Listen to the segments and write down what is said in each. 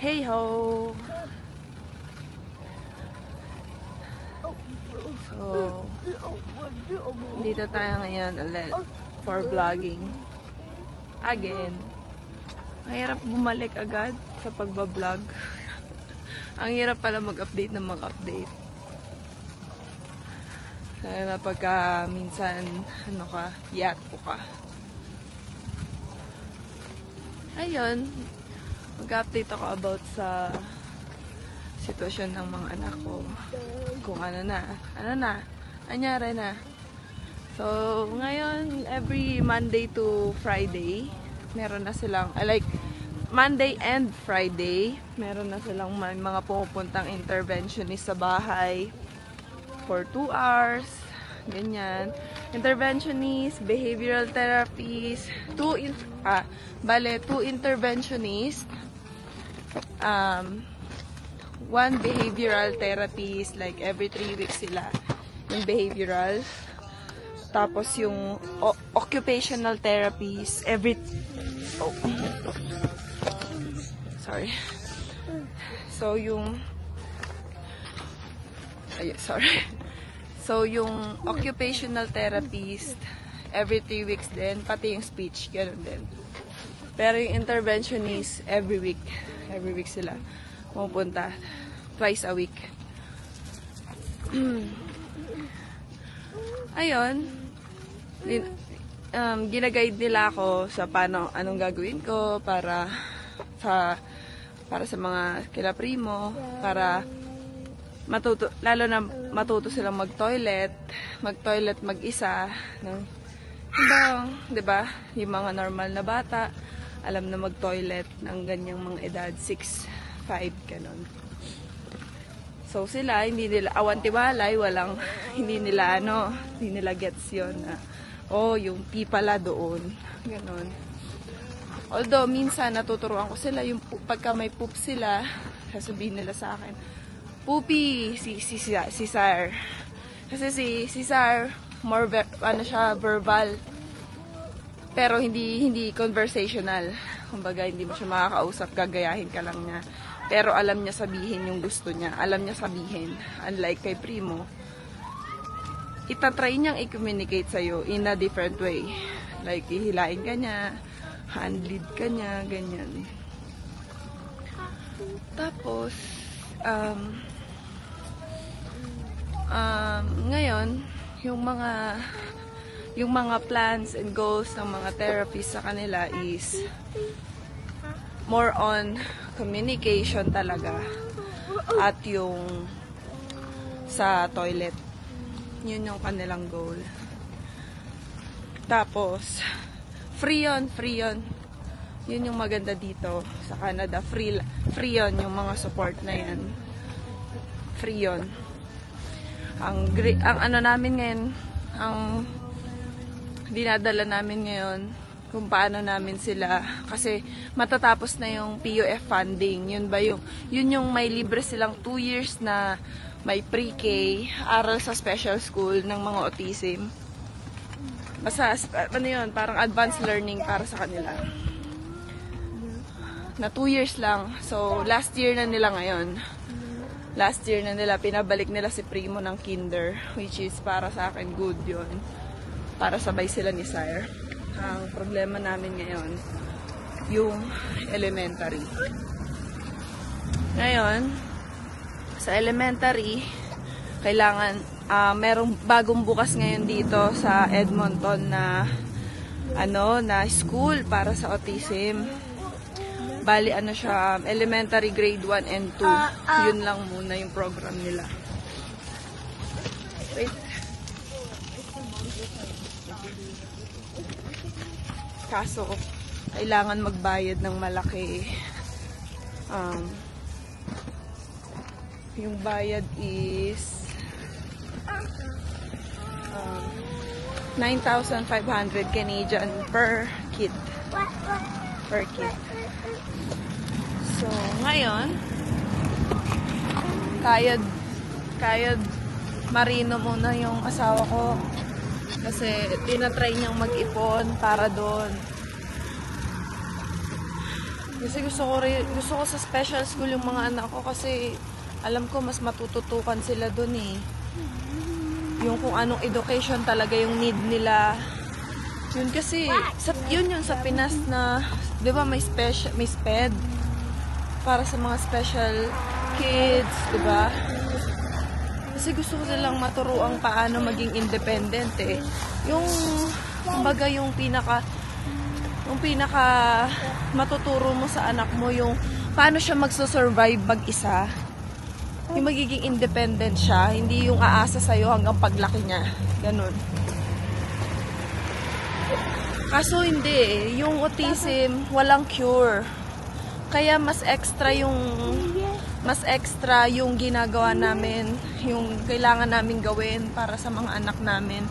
Hey ho! So, dito tayo ngayon ulit for vlogging. Again. Mahirap bumalik agad sa pagbablog. Ang hirap pala mag-update ng mag-update. Kaya pagka minsan, yatpo ka. Ayun. Mag-update ako about sa sitwasyon ng mga anak ko. Kung anyari na. So, ngayon, every Monday to Friday, meron na silang, Monday and Friday, meron na silang mga pumupuntang interventionist sa bahay for 2 hours, ganyan. Interventionist, behavioral therapies, 2 interventionists, 1 behavioral therapist, like every 3 weeks sila yung behavioral. Tapos yung occupational therapies So yung occupational therapist every 3 weeks din, pati yung speech, ganoon din. Pero yung interventionist every week sila pupunta, twice a week. Ayun, ginaguide nila ako sa anong gagawin ko para sa mga kila primo, para lalo na matuto silang mag-toilet mag-isa, no? Diba? Yung mga normal na bata, alam na mag-toilet ng ganyang mga edad, 6, 5, ganon. So sila, hindi nila awan-tiwalay, hindi nila gets yun na, yung pee pala doon, ganon. Although, minsan natuturuan ko sila, yung pagka may poop sila, sasabihin nila sa akin, "Poopy, si Sar." Kasi si Sar, more verbal. Pero hindi conversational. Kumbaga, hindi mo siya makakausap, gagayahin ka lang niya. Pero alam niya sabihin yung gusto niya. Alam niya sabihin. Unlike kay Primo, itatry niyang i-communicate sa'yo in a different way. Like, ihilain ka niya, hand lead ka niya, ganyan. Tapos, ngayon, yung mga plans and goals ng mga therapists sa kanila is more on communication talaga at yung sa toilet. Yun yung kanilang goal. Tapos, free yun. Yun yung maganda dito sa Canada. Free yun, yung mga support na yan. Free yun. Ang ano namin ngayon, ang dinadala namin ngayon, kung paano namin sila, kasi matatapos na yung PUF funding. Yun yung may libre silang 2 years na may pre-K, aral sa special school ng mga autism. Basta, parang advanced learning para sa kanila. Na 2 years lang. So, last year na nila ngayon. Last year na nila, pinabalik nila si Primo ng kinder, which is para sa akin good yun. Para sabay sila ni Sire. Ang problema namin ngayon, yung elementary. Ngayon, sa elementary, kailangan, merong bagong bukas ngayon dito sa Edmonton na school para sa autism. Bali, siya, elementary grade 1 and 2. Yun lang muna yung program nila. Wait. Kaso, kailangan magbayad ng malaki. Yung bayad is 9,500 Canadian per kid. So, Ngayon, kayod marino muna yung asawa ko. Kasi tinatry niyang mag-ipon para doon. Kasi gusto ko sa special school yung mga anak ko kasi alam ko mas matututukan sila doon eh. Yung kung anong education talaga yung need nila. Yun kasi, yun sa Pinas na, di ba may SPED para sa mga special kids, di ba? Kasi gusto ko silang maturuang paano maging independent eh. Yung, kumbaga yung pinaka matuturo mo sa anak mo yung paano siya magsusurvive mag-isa. Yung magiging independent siya, hindi yung aasa sa'yo hanggang paglaki niya. Ganun. Kaso hindi eh. Yung autism, walang cure. Kaya mas extra yung ginagawa namin, yung kailangan namin gawin para sa mga anak namin.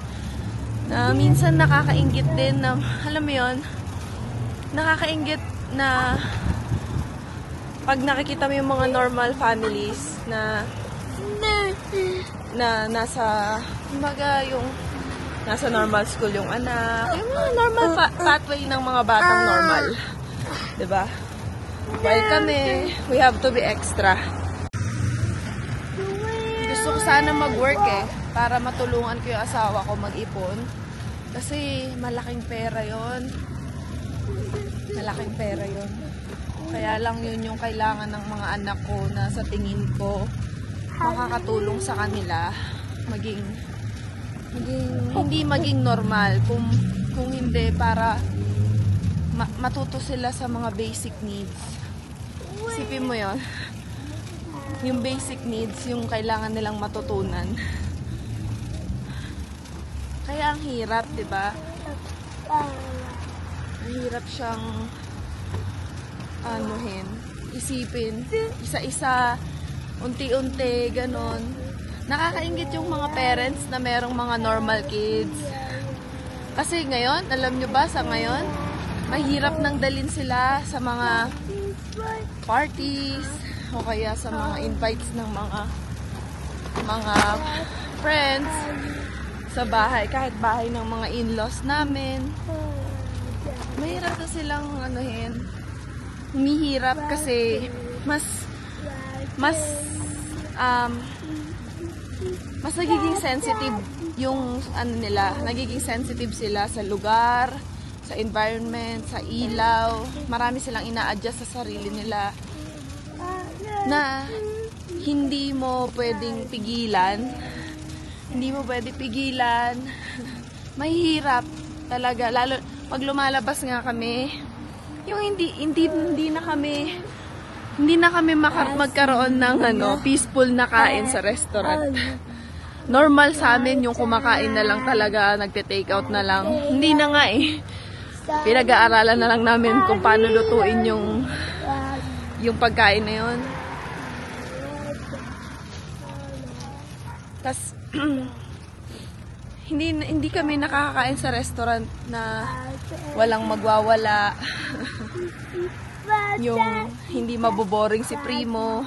Na minsan nakakainggit din na, alam mo yun, nakakainggit na pag nakikita mo yung mga normal families na nasa, kumbaga yung nasa normal school yung anak, yung mga normal pathway ng mga batang normal. Diba? While kami, we have to be extra. Gusto ko sana mag-work eh, para matulungan ko yung asawa ko mag-ipon. Kasi malaking pera yon. Malaking pera yon. Kaya lang yun yung kailangan ng mga anak ko na sa tingin ko makakatulong sa kanila hindi maging normal kung hindi para matuto sila sa mga basic needs. Isipin mo yon, yung basic needs yung kailangan nilang matutunan. Kaya ang hirap, diba? Ang hirap siyang isipin, isa-isa, unti-unti, ganon. Nakakaingit yung mga parents na merong mga normal kids. Kasi ngayon, alam nyo ba, sa ngayon, mahirap nang dalin sila sa mga parties o kaya sa mga invites ng mga friends sa bahay, kahit bahay ng mga in-laws namin. Mahirap na silang humihirap kasi mas nagiging sensitive yung nila, nagiging sensitive sila sa lugar, sa environment, sa ilaw. Marami silang ina-adjust sa sarili nila na hindi mo pwedeng pigilan. Hindi mo pwedeng pigilan. Mahirap talaga, lalo pag lumalabas nga kami, yung hindi na kami magkaroon ng peaceful na kain sa restaurant. Normal sa amin yung kumakain na lang talaga, nagte-take out na lang. Hindi na nga eh. Pinag-aaralan na lang namin kung paano lutuin yung pagkain na yun. Tas hindi kami nakakakain sa restaurant na walang magwawala. Yung hindi maboboring si Primo.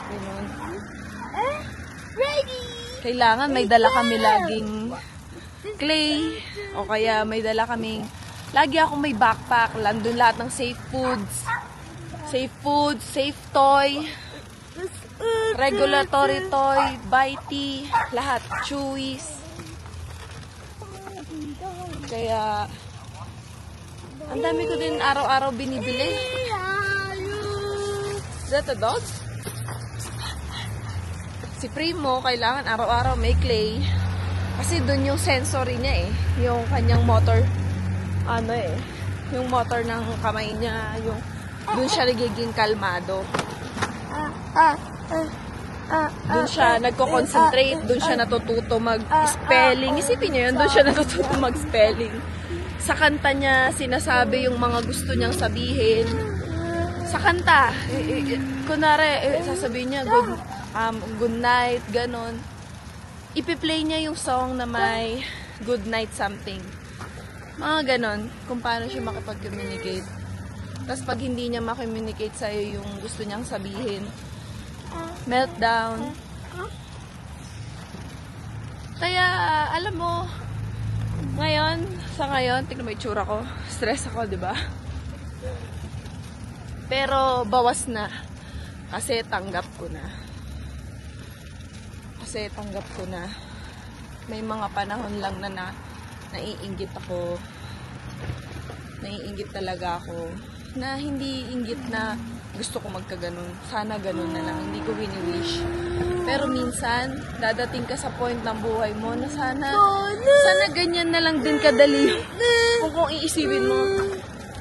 Ganun. Kailangan may dala kami laging clay o kaya may dala kaming lagi akong may backpack, landun lahat ng safe foods, safe toy, regulatory toy, bitey, lahat, chewies. Kaya ang dami ko din araw-araw binibili. Is that a dog? Si Primo, kailangan araw-araw may clay. Kasi dun yung sensory niya eh. Yung kanyang motor, yung motor ng kamay niya, dun siya nagiging kalmado. Dun siya nagko-concentrate, dun siya natututo mag-spelling. Isipin niyo yun, dun siya natututo mag-spelling. Sa kanta niya, sinasabi yung mga gusto niyang sabihin. Sa kanta, kunwari, sasabihin niya, good night, ganon. Ipi-play niya yung song na may good night something. Mga ganon, kung paano siya makipag-communicate. Tapos pag hindi niya ma-communicate sa'yo yung gusto niyang sabihin, meltdown. Kaya, alam mo, sa ngayon, tingnan mo yung tsura ko. Stress ako, di ba? Pero, bawas na. Kasi tanggap ko na. May mga panahon lang na naiinggit ako. Naiinggit talaga ako. Na hindi inggit na gusto ko magkaganon. Sana ganun na lang. Hindi ko wini-wish. Pero minsan, dadating ka sa point ng buhay mo na sana ganyan na lang din kadali. Kung iisipin mo,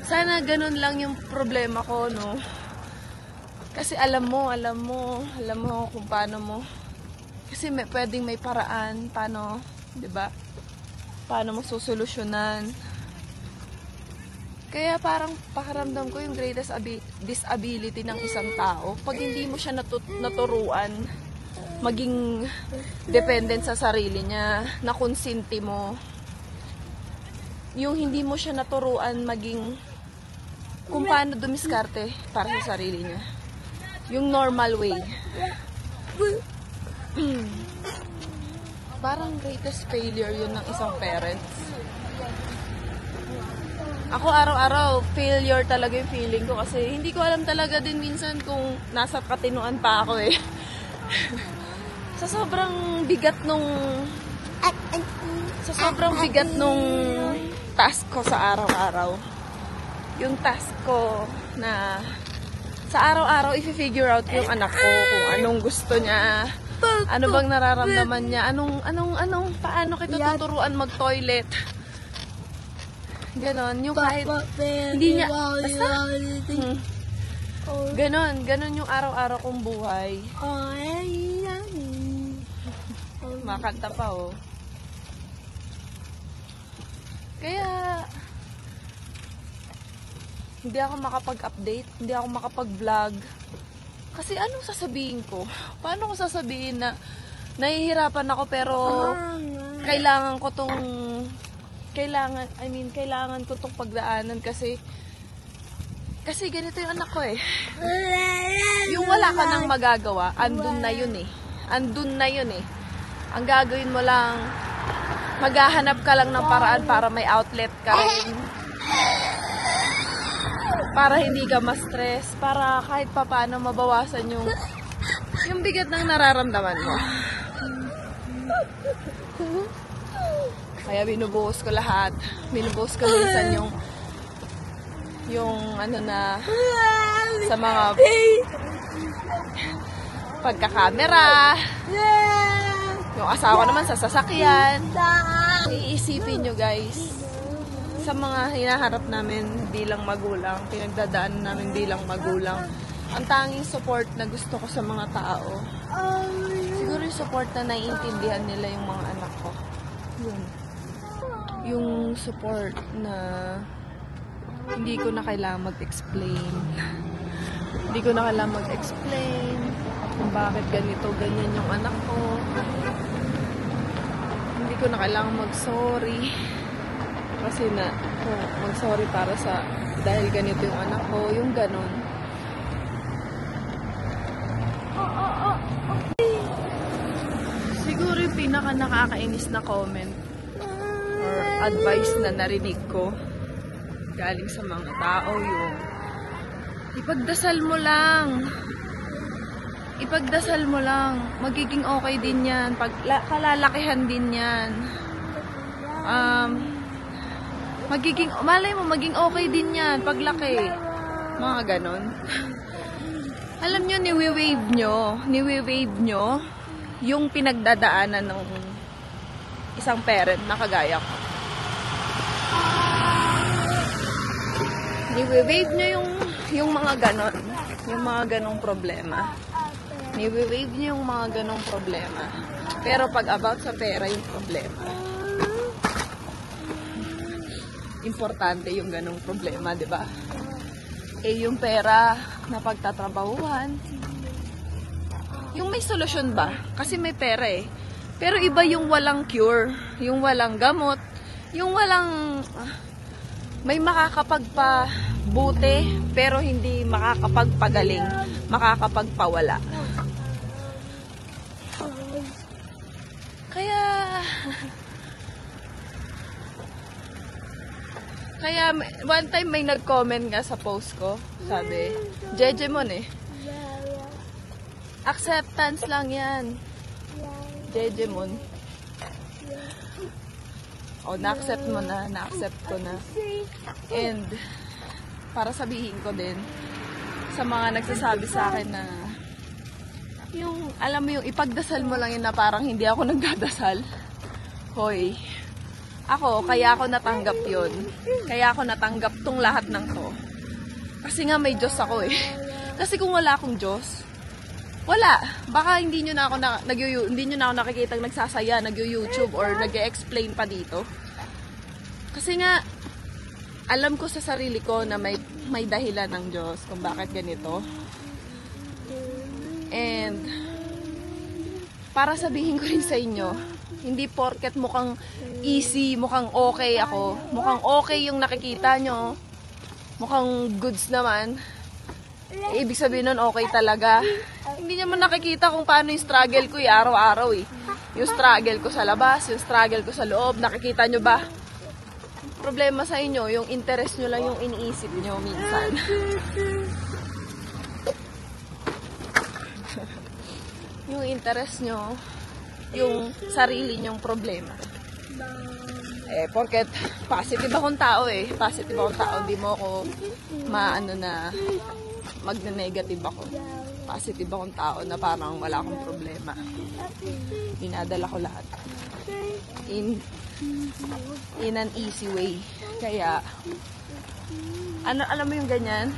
sana ganun lang yung problema ko, no? Kasi alam mo kung paano mo. Kasi pwedeng may paraan, paano, 'di ba? Paano mo susolusyonan. Kaya parang pakiramdam ko yung greatest disability ng isang tao, pag hindi mo siya naturuan maging dependent sa sarili niya, na konsinti mo. Yung hindi mo siya naturuan maging kung paano dumiskarte para sa sarili niya. Yung normal way. Parang greatest failure yun ng isang parents. Ako araw-araw, failure talaga yung feeling ko kasi hindi ko alam talaga din minsan kung nasa katinuan pa ako eh. Sa sobrang bigat nung task ko sa araw-araw. Yung task ko na sa araw-araw i-figure out yung anak ko kung anong gusto niya, ano bang nararamdaman niya, paano kita tuturuan mag-toilet. Ganon, yung kahit hindi niya, basta, ganon yung araw-araw kong buhay. Makanta pa, oh. Kaya, hindi ako makapag-update, hindi ako makapag-vlog. Kasi anong sasabihin ko? Paano ko sasabihin na nahihirapan ako pero kailangan ko tong pagdaanan kasi ganito yung anak ko eh. Yung wala ka nang magagawa, andun na yun eh. Ang gagawin mo lang, maghahanap ka lang ng paraan para may outlet ka rin. Para hindi ka ma-stress, para kahit papaano mabawasan yung bigat ng nararamdaman mo. Kaya binubuhos ko lahat. Binubuhos ko minsan yung sa mga pagkakamera. Yung asawa naman sa sasakyan. Iisipin nyo guys, sa mga hinaharap namin bilang magulang, pinagdadaanan namin bilang magulang, ang tanging support na gusto ko sa mga tao, siguro yung support na naiintindihan nila yung mga anak ko. Yung support na hindi ko na kailangan mag-explain. Hindi ko na kailangan mag-explain kung bakit ganito, ganyan yung anak ko. Hindi ko na kailangan mag-sorry. Kasi mag-sorry para sa dahil ganito yung anak ko, yung ganon. Siguro yung pinaka nakakainis na comment or advice na narinig ko galing sa mga tao yung ipagdasal mo lang, magiging okay din yan, kalalakihan din yan, malay mo maging okay din yan paglaki, mga ganon. Alam nyo, niwi-wave nyo yung pinagdadaanan ng isang parent na kagaya ko. Niwi-wave nyo yung mga ganon, yung mga ganong problema. Niwi-wave nyo yung mga ganong problema. Pero pag about sa pera yung problema, importante yung ganong problema, di ba? Eh, yung pera na pagtatrabahuhan, yung may solusyon ba? Kasi may pera eh. Pero iba yung walang cure, yung walang gamot, yung walang may makakapagpabuti, pero hindi makakapagpagaling, makakapagpawala. Kaya one time may nag-comment nga sa post ko, sabi, Jejemon eh. Acceptance lang yan. Jejemon. O, na-accept mo na, na-accept ko na. And, para sabihin ko din, sa mga nagsasabi sa akin na, yung, alam mo yung ipagdasal mo lang yun na parang hindi ako nagdadasal. Hoy, ako, kaya ako natanggap yun. Kaya ako natanggap tong lahat ng to. Kasi nga may Diyos ako eh. Kasi kung wala akong Diyos, wala. Baka hindi nyo na ako nakikita nagsasaya, nag-YouTube or nag-explain pa dito. Kasi nga, alam ko sa sarili ko na may dahilan ng Diyos kung bakit ganito. And, para sabihin ko rin sa inyo, hindi porket mukhang easy, mukhang okay ako, mukhang okay yung nakikita nyo, mukhang goods naman, ibig sabihin nun okay talaga. Hindi naman nakikita kung paano yung struggle ko araw-araw eh. Yung struggle ko sa labas, yung struggle ko sa loob, nakikita nyo ba? Problema sa inyo, yung interest nyo lang yung iniisip nyo minsan. Yung interest nyo, yung sarili nyong problema. Eh, porket positive akong tao eh. Positive akong tao, hindi mo ako magne-negative ako. Positive akong tao na parang wala akong problema. Dinadala ko lahat. In an easy way. Kaya, alam mo yung ganyan?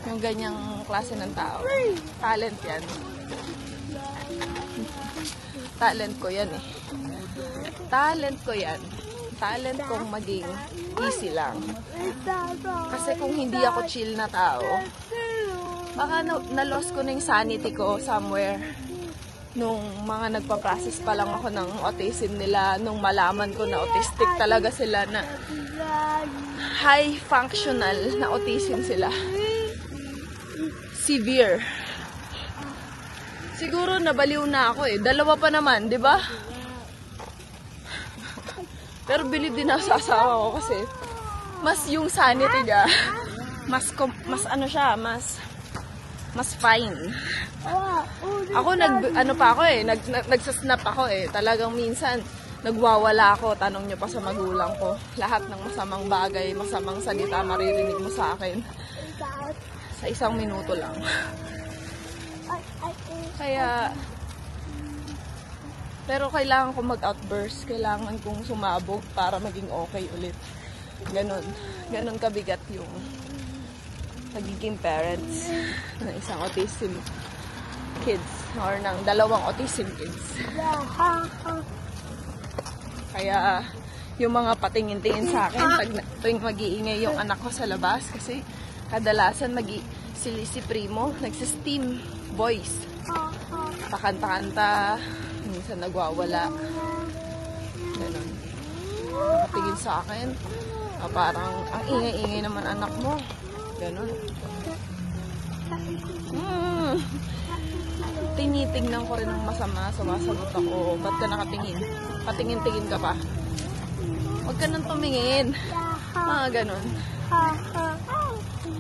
Yung ganyang klase ng tao. Talent yan. Talent ko yan eh. Talent ko yan. Talent kong maging easy lang. Kasi kung hindi ako chill na tao, baka na-lost ko na yung sanity ko somewhere. Nung mga nagpa-process pa lang ako ng autism nila, nung malaman ko na autistic talaga sila, na high functional na autism sila. Severe. Siguro nabaliw na ako eh. Dalawa pa naman, di ba? Pero believe din ako sa asawa ko kasi mas yung sanity niya, mas fine. Ako nagsasnap ako eh. Talagang minsan nagwawala ako. Tanong niyo pa sa magulang ko. Lahat ng masamang bagay, masamang salita maririnig mo sa akin. Sa 1 minuto lang. Kaya, pero kailangan ko mag-outburst. Kailangan kong sumabog para maging okay ulit. Ganon kabigat yung pagiging parents ng isang autism kids or ng 2 autism kids. Kaya, yung mga patingin-tingin sa akin pag tuwing mag-iingay yung anak ko sa labas kasi kadalasan si Primo nagsa-steam voice. Pakanta-kanta, minsan nagwawala. Ganon. Nakatingin sa akin, parang ang ingay-ingay naman anak mo. Ganon. Tinitingnan ko rin ng masama, sumasagot ako. Ba't ka nakatingin? Patingin-tingin ka pa. Huwag ka nang tumingin. Mga ganon.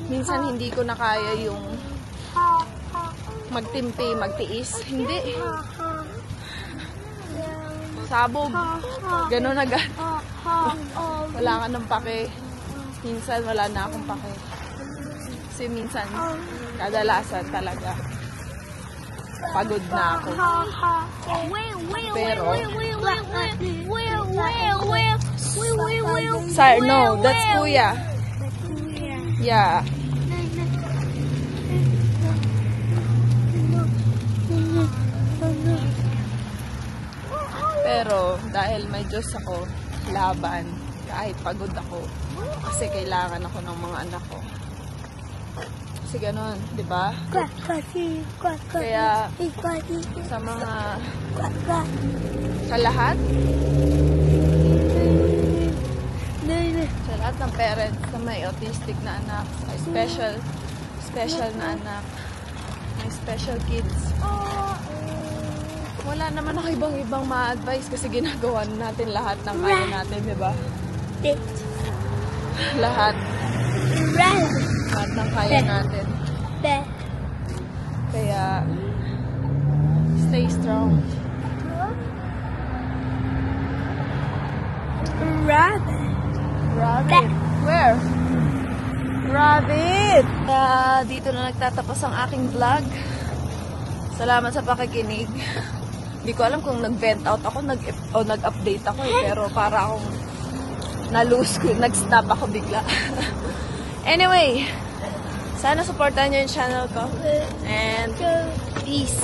Minsan hindi ko na kaya yung magtimpi, magtiis. Hindi. Sabog. Ganon agad. Wala ka ng pake. Minsan wala na akong pake. Kasi minsan, kadalasan talaga, pagod na ako. Pero, sir, no, that's Kuya. Yeah. Pero, dahil may Diyos ako, laban, kahit pagod ako, kasi kailangan ako ng mga anak ko. Kasi ganun, di ba? Kaya, sa mga, sa lahat lahat ng parents na may autistic na anak, may special na anak, may special kids. Wala naman ako ibang ma-advise kasi ginagawa natin lahat ng kaya natin, di ba? Lahat ng kaya natin. Kaya, stay strong. Rabbit. Where? Rabbit! Dito na nagtatapos ang aking vlog. Salamat sa pakikinig. Hindi ko alam kung nag-vent out ako o nag-update ako pero para akong na-lose ko, nag-stop ako bigla. Anyway, sana supportan nyo yung channel ko. And peace!